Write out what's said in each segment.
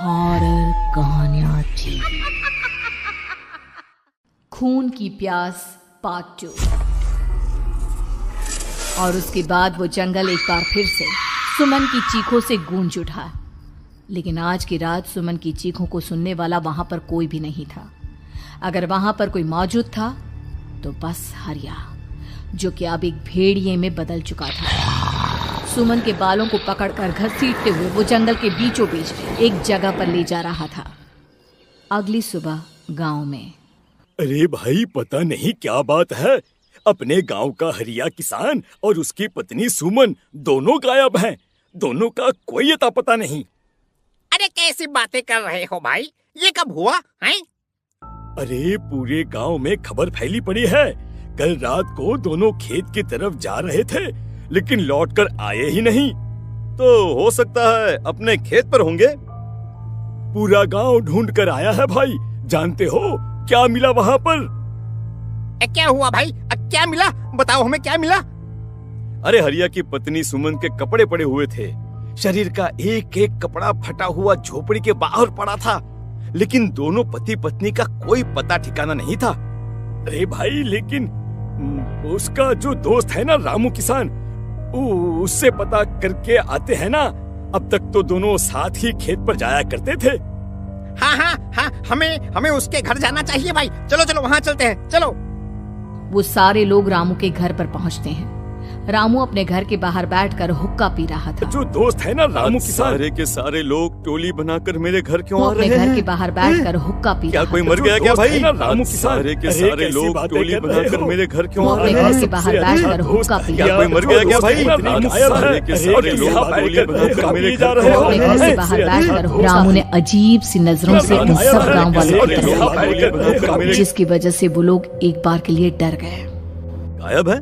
Horror कहानियां थी। खून की प्यास पार्ट 2। और उसके बाद वो जंगल एक बार फिर से सुमन की चीखों से गूंज उठा। लेकिन आज की रात सुमन की चीखों को सुनने वाला वहां पर कोई भी नहीं था। अगर वहां पर कोई मौजूद था तो बस हरिया, जो कि अब एक भेड़िए में बदल चुका था। सुमन के बालों को पकड़कर घसीटते हुए वो जंगल के बीचों बीच एक जगह पर ले जा रहा था। अगली सुबह गांव में। अरे भाई, पता नहीं क्या बात है, अपने गांव का हरिया किसान और उसकी पत्नी सुमन दोनों गायब हैं। दोनों का कोई अता पता नहीं। अरे कैसी बातें कर रहे हो भाई, ये कब हुआ है? अरे पूरे गांव में खबर फैली पड़ी है। कल रात को दोनों खेत की तरफ जा रहे थे, लेकिन लौटकर आए ही नहीं। तो हो सकता है अपने खेत पर होंगे। पूरा गांव ढूंढ कर आया है भाई। जानते हो क्या मिला वहां पर? क्या हुआ भाई? क्या मिला? बताओ हमें, क्या मिला? अरे हरिया की पत्नी सुमन के कपड़े पड़े हुए थे। शरीर का एक एक कपड़ा फटा हुआ झोपड़ी के बाहर पड़ा था, लेकिन दोनों पति पत्नी का कोई पता ठिकाना नहीं था। अरे भाई, लेकिन उसका जो दोस्त है ना रामू किसान, उससे पता करके आते हैं ना। अब तक तो दोनों साथ ही खेत पर जाया करते थे। हाँ, हमें उसके घर जाना चाहिए भाई। चलो वहाँ चलते हैं, चलो। वो सारे लोग रामू के घर पर पहुँचते हैं। रामू अपने घर के बाहर बैठकर हुक्का पी रहा था। जो दोस्त है ना रामू किसान, सारे के सारे लोग टोली बनाकर मेरे घर क्यों आ रहे हैं? हैं? घर के बाहर बैठकर हुक्का पी क्या रहा कोई था। मर गया क्या भाई? रामू किसान, सारे के सारे लोग टोली बनाकर मेरे घर क्यों आ रहे हैं? घर के बाहर बैठकर हुक्का पी क्या कोई मर गया क्या भाई? सारे के सारे लोग टोली बनाकर मेरे घर क्यों आ रहे हैं? घर के बाहर बैठकर रामू ने अजीब सी नजरों से उन सब गाँव वालों की तरफ देखा, जिसकी वजह से वो लोग एक बार के लिए डर गए। गायब है?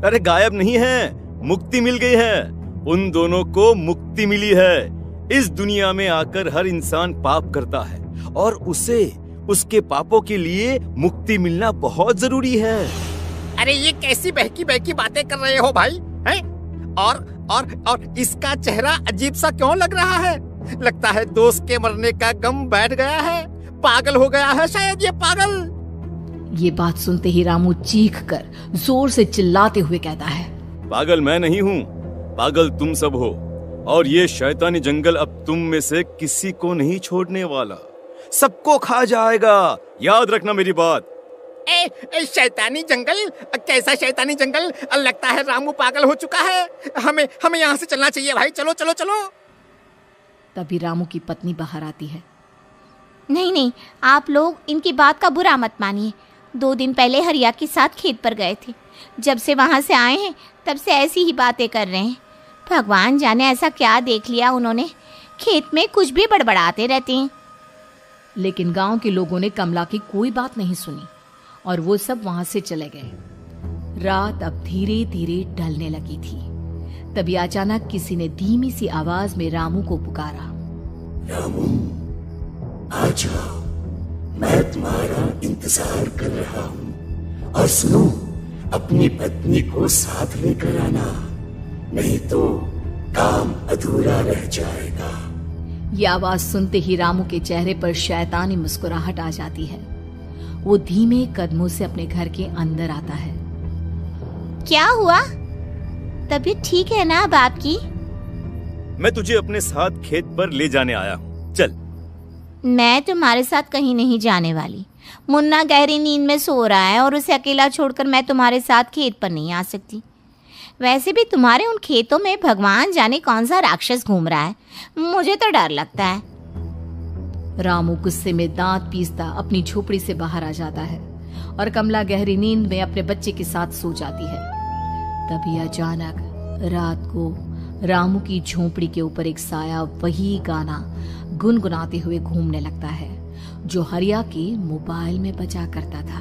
अरे गायब नहीं है, मुक्ति मिल गई है। उन दोनों को मुक्ति मिली है। इस दुनिया में आकर हर इंसान पाप करता है और उसे उसके पापों के लिए मुक्ति मिलना बहुत जरूरी है। अरे ये कैसी बहकी बहकी बातें कर रहे हो भाई, हैं? और इसका चेहरा अजीब सा क्यों लग रहा है? लगता है दोस्त के मरने का गम बैठ गया है। पागल हो गया है शायद ये पागल। ये बात सुनते ही रामू चीख कर जोर से चिल्लाते हुए कहता है, पागल मैं नहीं हूँ, पागल तुम सब हो। और ये शैतानी जंगल अब तुम में से किसी को नहीं छोड़ने वाला, सबको खा जाएगा। याद रखना मेरी बात। शैतानी जंगल? कैसा शैतानी जंगल? लगता है रामू पागल हो चुका है। हमें यहाँ से चलना चाहिए भाई। चलो। तभी रामू की पत्नी बाहर आती है। नहीं, आप लोग इनकी बात का बुरा मत मानिए। 2 दिन पहले हरिया के साथ खेत पर गए थे। जब से वहाँ से आए हैं तब से ऐसी ही बातें कर रहे हैं। भगवान जाने ऐसा क्या देख लिया उन्होंने, खेत में कुछ भी बड़बड़ाते रहते हैं। लेकिन गांव के लोगों ने कमला की कोई बात नहीं सुनी और वो सब वहां से चले गए। रात अब धीरे धीरे ढलने लगी थी। तभी अचानक किसी ने धीमी सी आवाज में रामू को पुकारा। रामू, आ जाओ, मैं तुम्हारा इंतजार कर रहा हूँ। और सुनो, अपनी पत्नी को साथ लेकर आना, नहीं तो काम अधूरा रह जाएगा। ये आवाज सुनते ही रामू के चेहरे पर शैतानी मुस्कुराहट आ जाती है। वो धीमे कदमों से अपने घर के अंदर आता है। क्या हुआ? तबीयत ठीक है ना अब आपकी? मैं तुझे अपने साथ खेत पर ले जाने आया हूँ, चल। मैं तुम्हारे साथ कहीं नहीं जाने वाली। मुन्ना गहरी नींद में सो रहा है और उसे अकेला छोड़कर मैं तुम्हारे साथ खेत पर नहीं आ सकती। वैसे भी तुम्हारे उन खेतों में भगवान जाने कौन सा राक्षस घूम रहा है, मुझे तो डर लगता है। रामू गुस्से में दांत पीसता अपनी झोपड़ी से बाहर आ जाता है और कमला गहरी नींद में अपने बच्चे के साथ सो जाती है। तभी अचानक रात को रामू की झोपड़ी के ऊपर एक साया वही गाना गुनगुनाते हुए घूमने लगता है जो हरिया के मोबाइल में बजा करता था।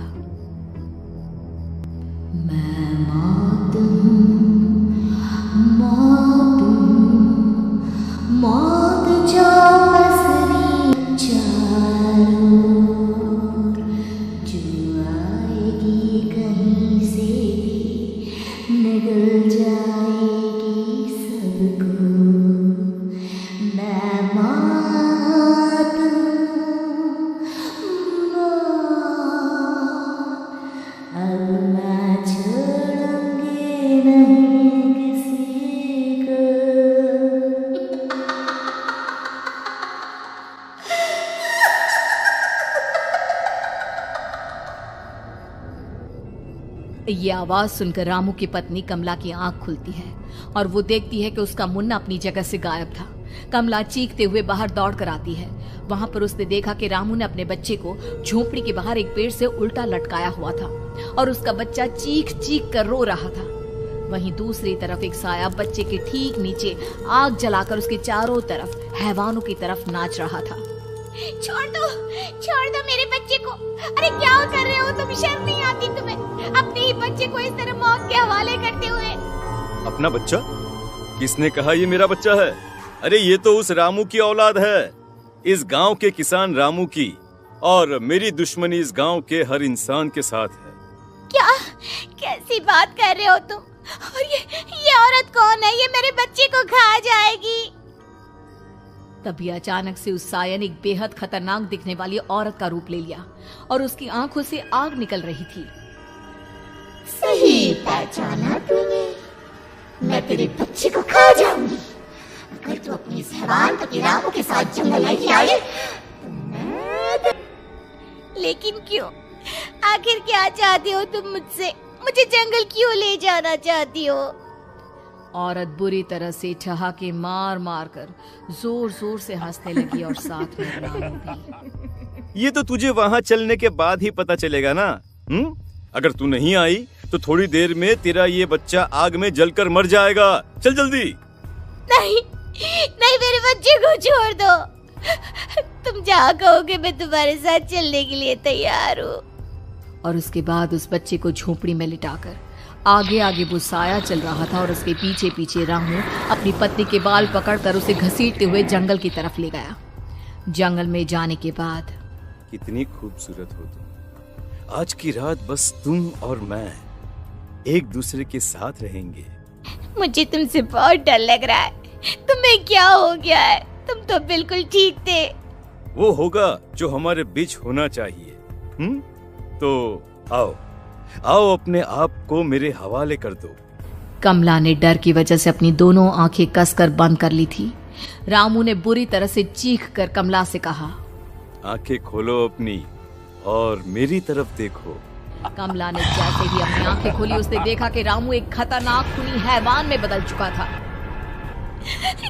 मैं मौत जो पसरी चारों, जो आएगी कहीं से भी निगल जाएगी सबको। मैं ये आवाज सुनकर रामू की पत्नी कमला की आंख खुलती है और वो देखती है कि उसका मुन्ना अपनी जगह से गायब था। कमला चीखते हुए बाहर दौड़ कर आती है। वहां पर उसने देखा कि रामू ने अपने बच्चे को झोपड़ी के बाहर एक पेड़ से उल्टा लटकाया हुआ था और उसका बच्चा चीख चीख कर रो रहा था। वहीं दूसरी तरफ एक साया बच्चे के ठीक नीचे आग जलाकर उसके चारों तरफ हैवानों की तरफ नाच रहा था। छोड़ दो मेरे बच्चे को। अरे क्या कर रहे हो तुम? शर्म नहीं आती तुम्हें अपने ही बच्चे को इस तरह मौत के हवाले करते हुए? अपना बच्चा? किसने कहा ये मेरा बच्चा है? अरे ये तो उस रामू की औलाद है, इस गांव के किसान रामू की, और मेरी दुश्मनी इस गांव के हर इंसान के साथ है। क्या कैसी बात कर रहे हो तुम? और ये औरत कौन है? ये मेरे बच्चे को खा जाएगी। तभी अचानक से उस साया ने एक बेहद खतरनाक दिखने वाली औरत का रूप ले लिया और उसकी आंखों से आग निकल रही थी। सही पहचाना तूने, मैं तेरे बच्चे को खा जाऊंगी। अगर तू अपनी इस हैवान पति रामू के साथ जंगल नहीं आई तो लेकिन क्यों? आखिर क्या चाहती हो तुम मुझसे? मुझे जंगल क्यों ले जाना चाहती हो? औरत बुरी तरह से ठहाके मार मार कर जोर जोर से हंसने लगी और साथ में रामू भी। ये तो तुझे वहाँ चलने के बाद ही पता चलेगा ना। अगर तू नहीं आई तो थोड़ी देर में तेरा ये बच्चा आग में जलकर मर जाएगा। चल जल्दी। नहीं मेरे बच्चे को छोड़ दो। तुम जहाँ कहोगे मैं तुम्हारे साथ चलने के लिए तैयार हूँ। और उसके बाद उस बच्चे को झोपड़ी में लिटाकर आगे आगे वो साया चल रहा था और उसके पीछे पीछे रामू अपनी पत्नी के बाल पकड़कर उसे घसीटते हुए जंगल की तरफ ले गया। जंगल में जाने के बाद, कितनी खूबसूरत हो तुम। आज की रात बस तुम और मैं एक दूसरे के साथ रहेंगे। मुझे तुमसे बहुत डर लग रहा है। तुम्हें क्या हो गया है? तुम तो बिल्कुल ठीक थे। वो होगा जो हमारे बीच होना चाहिए। तो आओ अपने आप को मेरे हवाले कर दो। कमला ने डर की वजह से अपनी दोनों आंखें कसकर बंद कर ली थी। रामू ने बुरी तरह से चीख कर कमला से कहा, आंखें खोलो अपनी और मेरी तरफ देखो। कमला ने जैसे ही अपनी आंखें खोली उसने देखा कि रामू एक खतरनाक खूनी हैवान में बदल चुका था।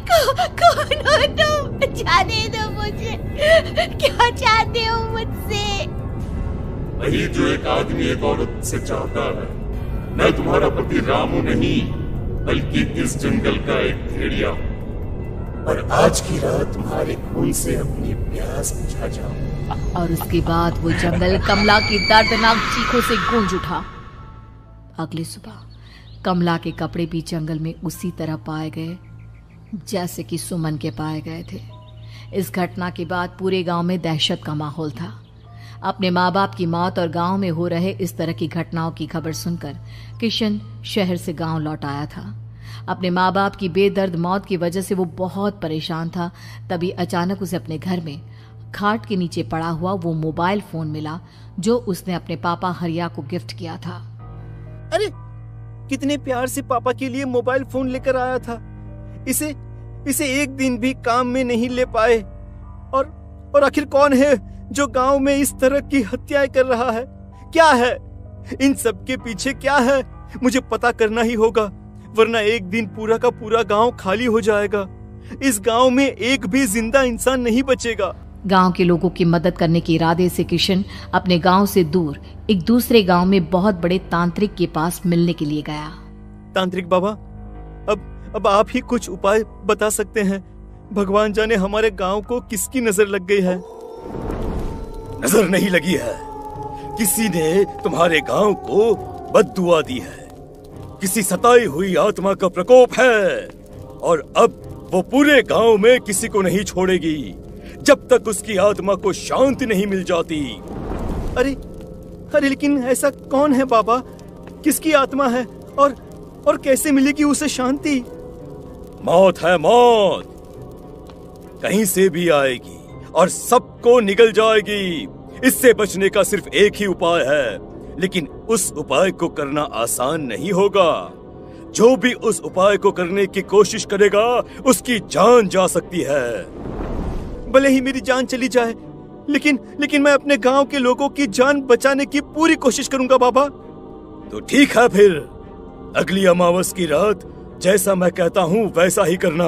कौन हो तुम? जाने दो मुझे। क्या चाहते हो मुझसे? वही जो एक आदमी एक औरत से चाहता है। मैं तुम्हारा पति रामू नहीं, बल्कि इस जंगल का एक भेड़िया हूँ, और आज की रात तुम्हारे खून से अपनी प्यास बुझा जाऊं। और उसके बाद वो जंगल कमला की दर्दनाक चीखों से गूंज उठा। अगली सुबह कमला के कपड़े भी जंगल में उसी तरह पाए गए जैसे कि सुमन के पाए गए थे। इस घटना के बाद पूरे गांव में दहशत का माहौल था। अपने माँ बाप की मौत और गांव में हो रहे इस तरह की घटनाओं की खबर सुनकर किशन शहर से गांव लौट आया था। अपने माँ बाप की बेदर्द मौत की वजह से वो बहुत परेशान था। तभी अचानक उसे अपने घर में खाट के नीचे पड़ा हुआ वो मोबाइल फोन मिला जो उसने अपने पापा हरिया को गिफ्ट किया था। अरे कितने प्यार से पापा के लिए मोबाइल फोन लेकर आया था। इसे एक दिन भी काम में नहीं ले पाए। और आखिर कौन है जो गांव में इस तरह की हत्याएं कर रहा है? क्या है इन सब के पीछे? क्या है? मुझे पता करना ही होगा, वरना एक दिन पूरा का पूरा गांव खाली हो जाएगा। इस गांव में एक भी जिंदा इंसान नहीं बचेगा। गांव के लोगों की मदद करने के इरादे से किशन अपने गांव से दूर एक दूसरे गांव में बहुत बड़े तांत्रिक के पास मिलने के लिए गया। तांत्रिक बाबा, अब आप ही कुछ उपाय बता सकते हैं। भगवान जाने हमारे गांव को किसकी नजर लग गई है। नजर नहीं लगी है, किसी ने तुम्हारे गांव को बद्दुआ दी है। किसी सताई हुई आत्मा का प्रकोप है और अब वो पूरे गांव में किसी को नहीं छोड़ेगी जब तक उसकी आत्मा को शांति नहीं मिल जाती। अरे लेकिन ऐसा कौन है बाबा? किसकी आत्मा है और कैसे मिलेगी उसे शांति? मौत है, मौत कहीं से भी आएगी और सबको निगल जाएगी। इससे बचने का सिर्फ एक ही उपाय है, लेकिन उस उपाय को करना आसान नहीं होगा। जो भी उस उपाय को करने की कोशिश करेगा उसकी जान जा सकती है। भले ही मेरी जान चली जाए, लेकिन मैं अपने गांव के लोगों की जान बचाने की पूरी कोशिश करूंगा बाबा। तो ठीक है फिर, अगली अमावस की रात जैसा मैं कहता हूँ वैसा ही करना।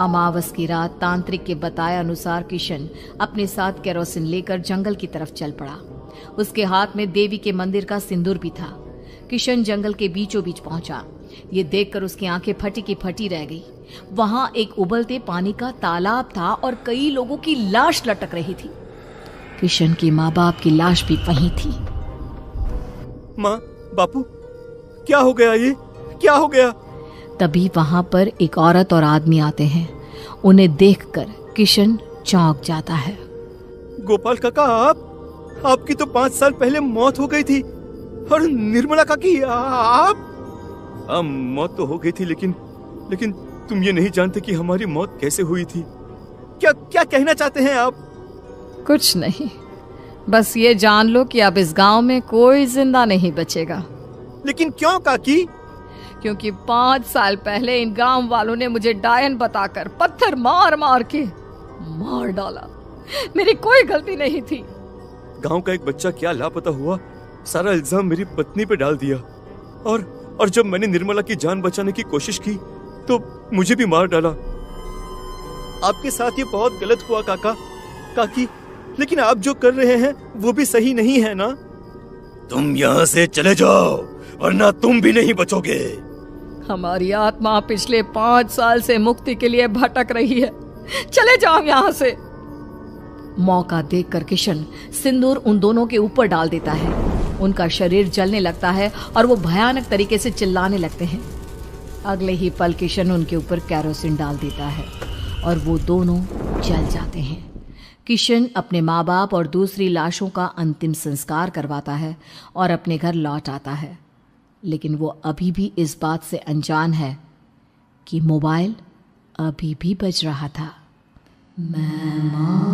अमावस की रात तांत्रिक के बताए अनुसार किशन अपने साथ केरोसिन लेकर जंगल की तरफ चल पड़ा। उसके हाथ में देवी के मंदिर का सिंदूर भी था। किशन जंगल के बीचों बीच पहुंचा। ये देखकर उसकी आंखें फटी की फटी रह गई। वहां एक उबलते पानी का तालाब था और कई लोगों की लाश लटक रही थी। किशन के माँ बाप की लाश भी वहीं थी। माँ, बापू, क्या हो गया? ये क्या हो गया? तभी वहां पर एक औरत और आदमी आते हैं। उन्हें देखकर किशन चौंक जाता है। गोपाल काका, आपकी तो 5 साल पहले मौत हो गई थी। और निर्मला काकी, आप? मौत तो हो गई थी, लेकिन तुम ये नहीं जानते कि हमारी मौत कैसे हुई थी। क्या कहना चाहते हैं आप? कुछ नहीं, बस ये जान लो कि अब इस गांव में कोई जिंदा नहीं बचेगा। लेकिन क्यों काकी? क्योंकि 5 साल पहले इन गांव वालों ने मुझे डायन बताकर पत्थर मार मार के मार डाला। मेरी कोई गलती नहीं थी। गांव का एक बच्चा क्या लापता हुआ, सारा इल्जाम मेरी पत्नी पे डाल दिया। और जब मैंने निर्मला की जान बचाने की कोशिश की तो मुझे भी मार डाला। आपके साथ ये बहुत गलत हुआ काकी, लेकिन आप जो कर रहे हैं वो भी सही नहीं है ना? तुम यहाँ से चले जाओ वरना तुम भी नहीं बचोगे। हमारी आत्मा पिछले 5 साल से मुक्ति के लिए भटक रही है। चले जाओ यहाँ से। मौका देखकर किशन सिंदूर उन दोनों के ऊपर डाल देता है। उनका शरीर जलने लगता है और वो भयानक तरीके से चिल्लाने लगते हैं। अगले ही पल किशन उनके ऊपर केरोसिन डाल देता है और वो दोनों जल जाते हैं। किशन अपने माँ बाप और दूसरी लाशों का अंतिम संस्कार करवाता है और अपने घर लौट आता है। लेकिन वो अभी भी इस बात से अनजान है कि मोबाइल अभी भी बज रहा था।